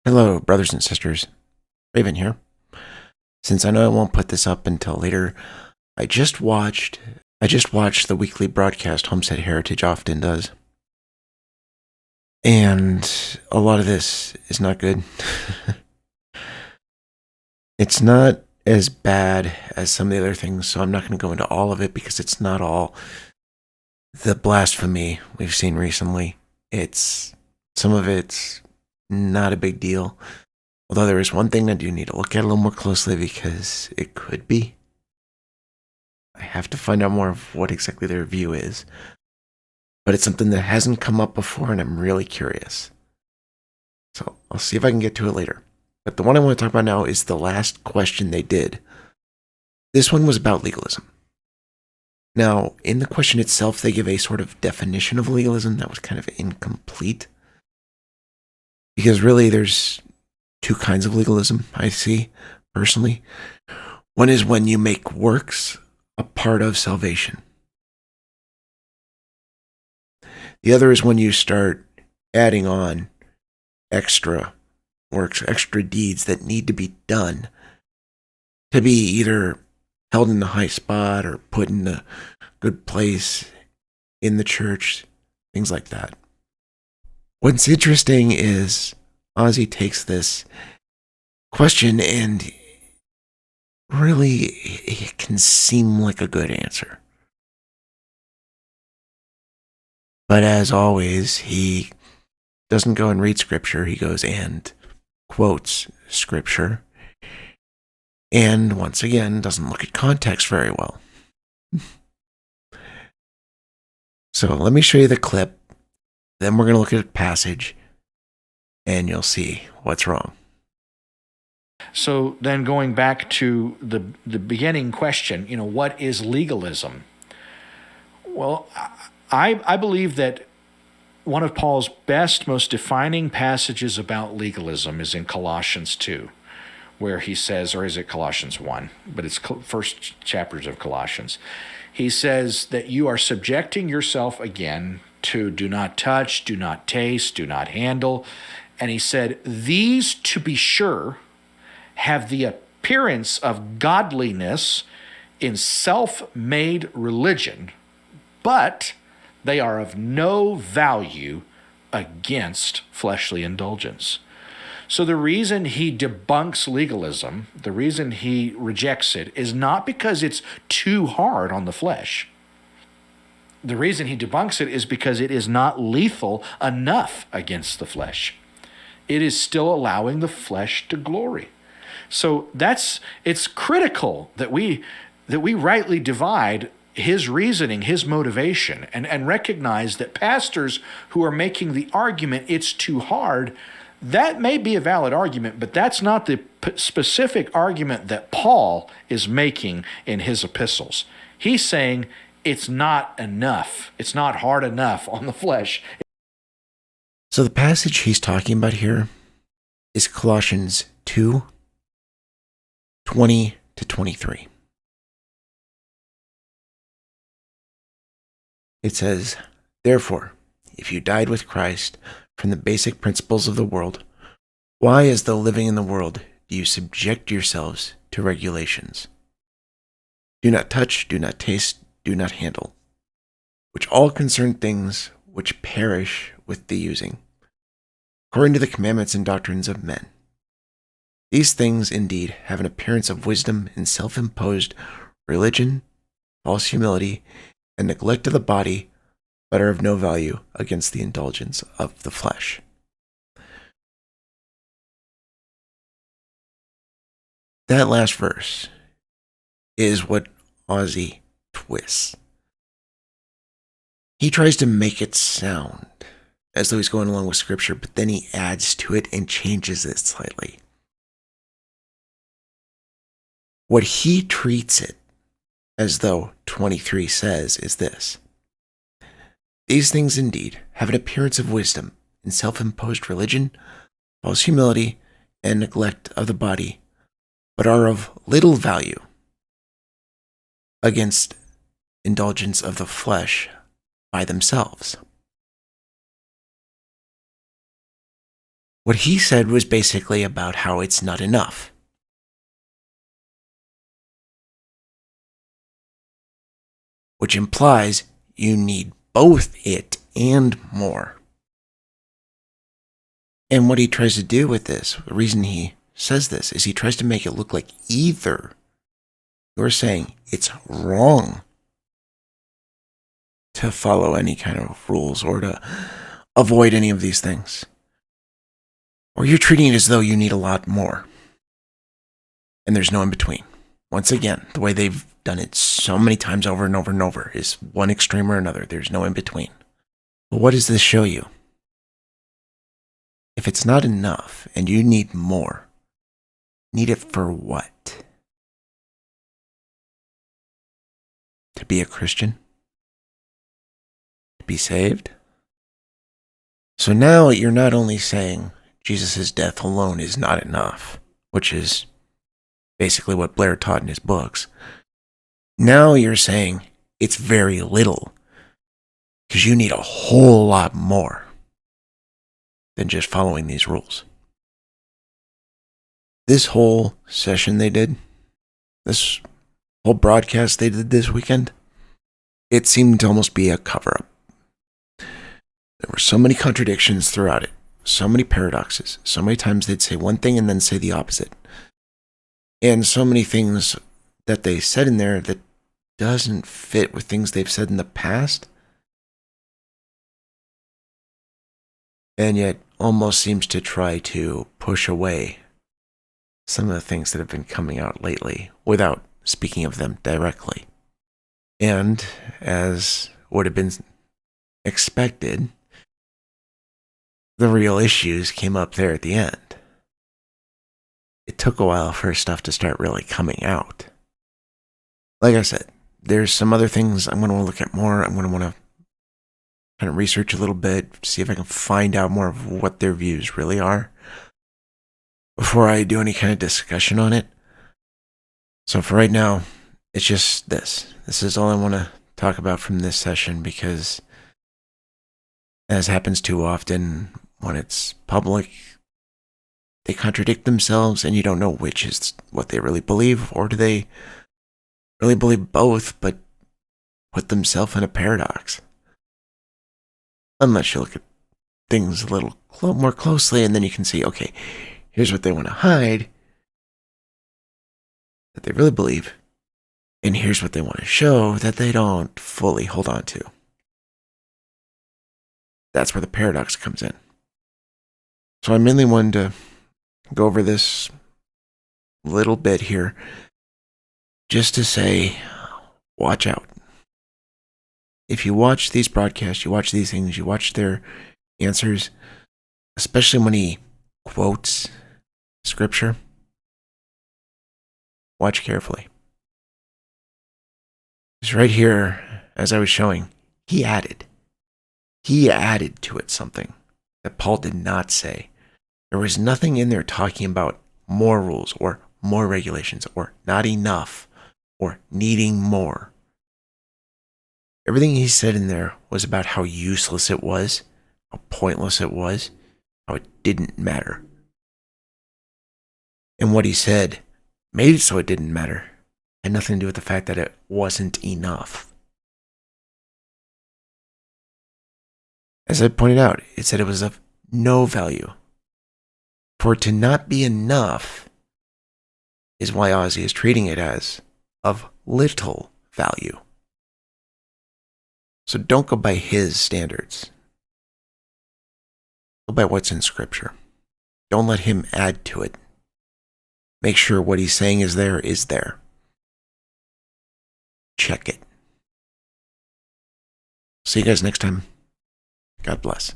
Hello, brothers and sisters. Raven here. Since I know I won't put this up until later, I just watched the weekly broadcast Homestead Heritage often does. And a lot of this is not good. It's not as bad as some of the other things, so I'm not going to go into all of it because it's not all the blasphemy we've seen recently. Some of it's not a big deal. Although there is one thing I do need to look at a little more closely because it could be. I have to find out more of what exactly their view is. But it's something that hasn't come up before and I'm really curious. So I'll see if I can get to it later. But the one I want to talk about now is the last question they did. This one was about legalism. Now, in the question itself, they give a sort of definition of legalism that was kind of incomplete. Because really, there's two kinds of legalism I see, personally. One is when you make works a part of salvation. The other is when you start adding on extra works, extra deeds that need to be done to be either held in the high spot or put in a good place in the church, things like that. What's interesting is Ozzy takes this question and really it can seem like a good answer. But as always, he doesn't go and read scripture. He goes and quotes scripture. And once again, doesn't look at context very well. So let me show you the clip. Then we're going to look at the passage. And you'll see what's wrong. So then going back to the beginning question, what is legalism? Well, I believe that one of Paul's best, most defining passages about legalism is in Colossians 2, where he says, or is it Colossians 1? But it's first chapters of Colossians. He says that you are subjecting yourself again to do not touch, do not taste, do not handle. And he said, these, to be sure, have the appearance of godliness in self-made religion, but they are of no value against fleshly indulgence. So the reason he debunks legalism, the reason he rejects it, is not because it's too hard on the flesh. The reason he debunks it is because it is not lethal enough against the flesh. It is still allowing the flesh to glory. So it's critical that we rightly divide his reasoning, his motivation, and recognize that pastors who are making the argument it's too hard, that may be a valid argument, but that's not the specific argument that Paul is making in his epistles. He's saying it's not enough. It's not hard enough on the flesh. So the passage he's talking about here is Colossians 2, 20 to 23. It says, therefore, if you died with Christ from the basic principles of the world, why, as though living in the world, do you subject yourselves to regulations? Do not touch, do not taste, do not handle, which all concern things which perish with the using, according to the commandments and doctrines of men. These things, indeed, have an appearance of wisdom and self-imposed religion, false humility, and neglect of the body, but are of no value against the indulgence of the flesh. That last verse is what Ozzy twists. He tries to make it sound as though he's going along with scripture, but then he adds to it and changes it slightly. What he treats it as though 23 says is this: these things indeed have an appearance of wisdom in self-imposed religion, false humility, and neglect of the body, but are of little value against indulgence of the flesh by themselves. What he said was basically about how it's not enough. Which implies you need both it and more. And what he tries to do with this, the reason he says this, is he tries to make it look like either you're saying it's wrong to follow any kind of rules or to avoid any of these things, or you're treating it as though you need a lot more. And there's no in between. Once again, the way they've done it so many times over and over and over is one extreme or another. There's no in between. But what does this show you? If it's not enough and you need more, need it for what? To be a Christian? To be saved? So now you're not only saying Jesus' death alone is not enough, which is basically what Blair taught in his books. Now you're saying it's very little because you need a whole lot more than just following these rules. This whole session they did, this whole broadcast they did this weekend, it seemed to almost be a cover-up. There were so many contradictions throughout it, so many paradoxes, so many times they'd say one thing and then say the opposite. And so many things that they said in there that doesn't fit with things they've said in the past, and yet almost seems to try to push away some of the things that have been coming out lately without speaking of them directly. And as would have been expected, the real issues came up there at the end. It took a while for stuff to start really coming out. Like I said, there's some other things I'm going to look at more. I'm going to want to kind of research a little bit, see if I can find out more of what their views really are before I do any kind of discussion on it. So for right now, it's just this. This is all I want to talk about from this session because, as happens too often when it's public, they contradict themselves and you don't know which is what they really believe, or do they really believe both but put themselves in a paradox? Unless you look at things a little more closely and then you can see, okay, here's what they want to hide that they really believe, and here's what they want to show that they don't fully hold on to. That's where the paradox comes in. So I mainly wanted to go over this little bit here just to say, watch out. If you watch these broadcasts, you watch these things, you watch their answers, especially when he quotes scripture, watch carefully. Because right here, as I was showing, he added to it something that Paul did not say. There was nothing in there talking about more rules or more regulations or not enough or needing more. Everything he said in there was about how useless it was, how pointless it was, how it didn't matter. And what he said made it so it didn't matter. Had nothing to do with the fact that it wasn't enough. As I pointed out, it said it was of no value. For it to not be enough is why Ozzy is treating it as of little value. So don't go by his standards. Go by what's in Scripture. Don't let him add to it. Make sure what he's saying is there is there. Check it. See you guys next time. God bless.